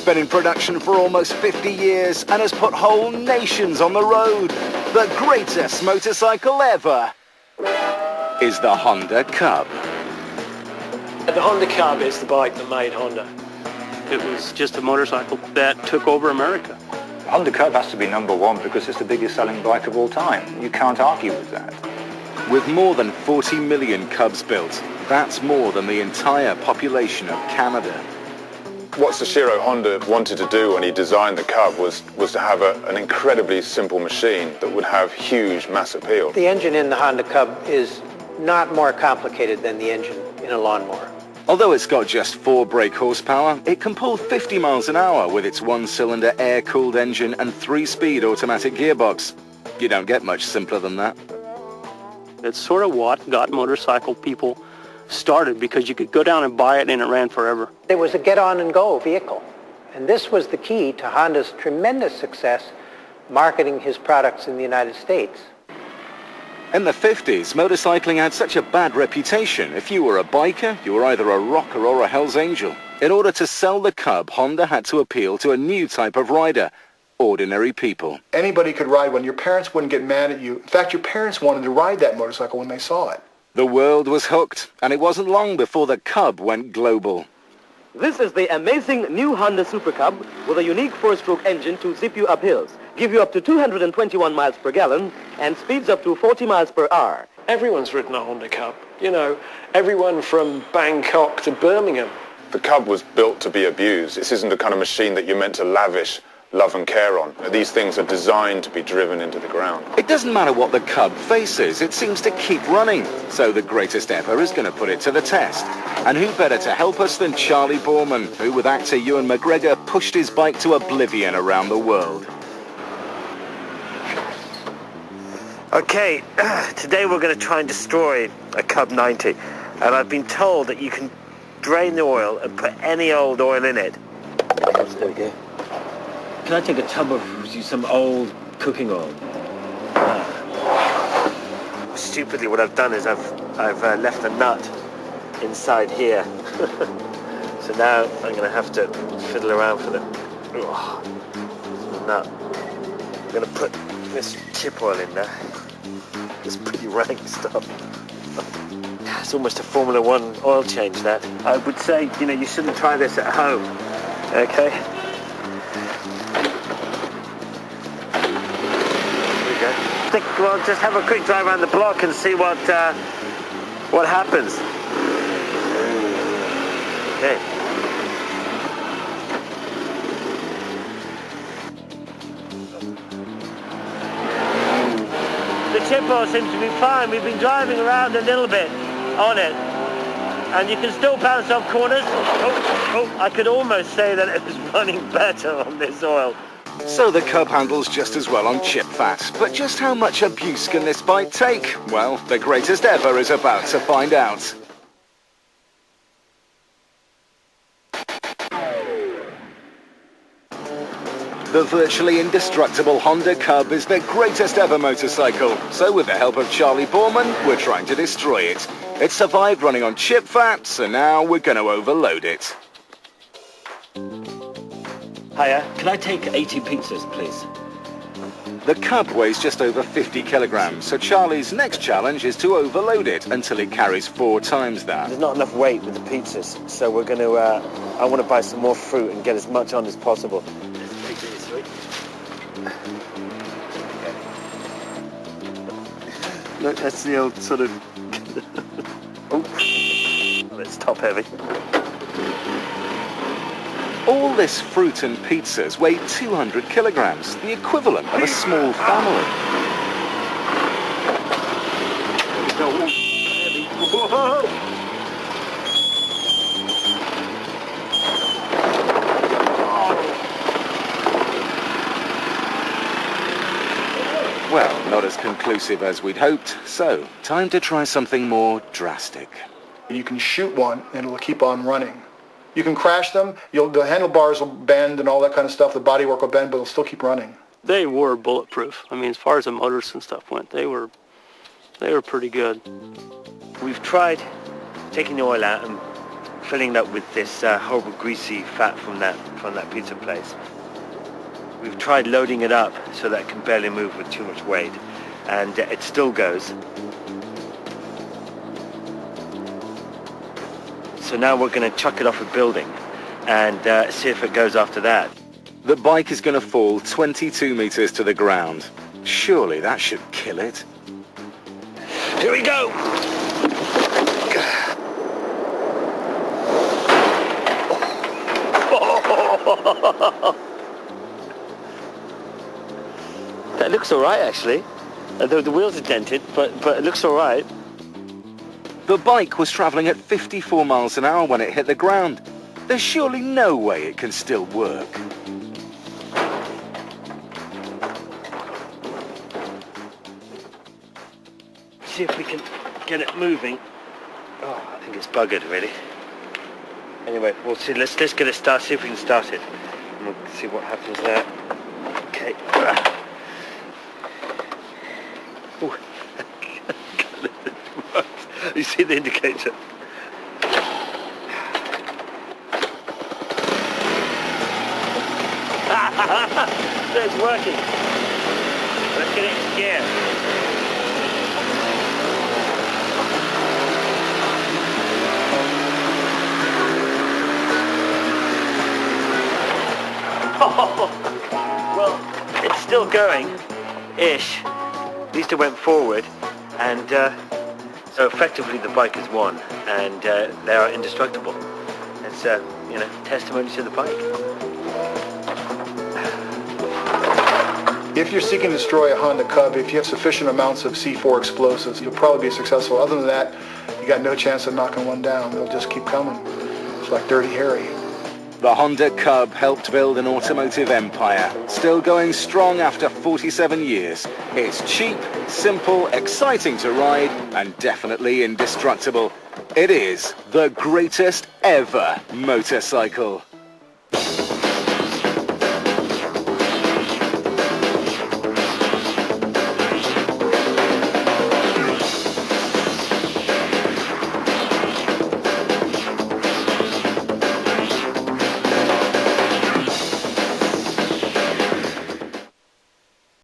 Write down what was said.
been in production for almost 50 years and has put whole nations on the road. The greatest motorcycle ever is the Honda Cub. The Honda Cub is the bike that made Honda. It was just a motorcycle that took over America. The Honda Cub has to be #1 because it's the biggest selling bike of all time. You can't argue with that. With more than 40 million Cubs built, that's more than the entire population of Canada. What Soichiro Honda wanted to do when he designed the Cub was to have an incredibly simple machine that would have huge mass appeal. The engine in the Honda Cub is not more complicated than the engine in a lawnmower. Although it's got just 4 brake horsepower, it can pull 50 miles an hour with its 1-cylinder air-cooled engine and 3-speed automatic gearbox. You don't get much simpler than that. It's sort of what got motorcycle people started, because you could go down and buy it and it ran forever. It was a get-on-and-go vehicle, and this was the key to Honda's tremendous success marketing his products in the United States. In the 50s, motorcycling had such a bad reputation. If you were a biker, you were either a rocker or a Hell's Angel. In order to sell the Cub, Honda had to appeal to a new type of rider: ordinary people. Anybody could ride one. Your parents wouldn't get mad at you. In fact, your parents wanted to ride that motorcycle when they saw it. The world was hooked, and it wasn't long before the Cub went global. This is the amazing new Honda Super Cub with a unique 4-stroke engine to zip you up hills, give you up to 221 miles per gallon, and speeds up to 40 miles per hour. Everyone's ridden a Honda Cub. You know, everyone from Bangkok to Birmingham. The Cub was built to be abused. This isn't the kind of machine that you're meant to lavish love and care on. These things are designed to be driven into the ground. It doesn't matter what the Cub faces, it seems to keep running. So the greatest ever is going to put it to the test. And who better to help us than Charlie Borman, who with actor Ewan McGregor pushed his bike to oblivion around the world. Okay, today we're going to try and destroy a Cub 90. And I've been told that you can drain the oil and put any old oil in it. There we go. Can I take a tub of some old cooking oil? Stupidly, what I've done is I've left a nut inside here. So now I'm going to have to fiddle around for the nut. I'm going to put this tip oil in there. It's pretty rank stuff. It's almost a Formula 1 oil change, that. I would say, you know, you shouldn't try this at home. Okay? I think we'll just have a quick drive around the block and see what happens. Okay. The tip oil seems to be fine. We've been driving around a little bit on it, and you can still bounce off corners. I could almost say that it was running better on this oil. So the Cub handles just as well on chip fat. But just how much abuse can this bike take? Well, the greatest ever is about to find out. The virtually indestructible Honda Cub is the greatest ever motorcycle. So with the help of Charlie Borman, we're trying to destroy it. It survived running on chip fat, so now we're going to overload it. Hiya, can I take 80 pizzas, please? The Cub weighs just over 50 kilograms, so Charlie's next challenge is to overload it until it carries 4 times that. There's not enough weight with the pizzas, so we're going to, I want to buy some more fruit and get as much on as possible. Look, that's the old sort of... Oh, it's top heavy. All this fruit and pizzas weigh 200 kilograms, the equivalent of a small family. Well, not as conclusive as we'd hoped, so time to try something more drastic. You can shoot one and it'll keep on running. You can crash them, the handlebars will bend and all that kind of stuff, the bodywork will bend, but it'll still keep running. They were bulletproof. I mean, as far as the motors and stuff went, they were pretty good. We've tried taking the oil out and filling it up with this horrible greasy fat from that pizza place. We've tried loading it up so that it can barely move with too much weight, and it still goes. So now we're going to chuck it off a building and see if it goes after that. The bike is going to fall 22 meters to the ground. Surely that should kill it. Here we go! That looks alright actually. The wheels are dented, but it looks alright. The bike was traveling at 54 miles an hour when it hit the ground. There's surely no way it can still work. See if we can get it moving. Oh, I think it's buggered really. Anyway, we'll see. Let's get it started. See if we can start it. And we'll see what happens there. Okay. Ooh. You see the indicator? It's working. Let's get it in gear. Well, it's still going-ish. At least it went forward, and so effectively the bike has won, and they are indestructible. It's testimony to the bike. If you're seeking to destroy a Honda Cub, if you have sufficient amounts of C4 explosives, you'll probably be successful. Other than that, you got no chance of knocking one down. They'll just keep coming. It's like Dirty Harry. The Honda Cub helped build an automotive empire, still going strong after 47 years. It's cheap, simple, exciting to ride, and definitely indestructible. It is the greatest ever motorcycle.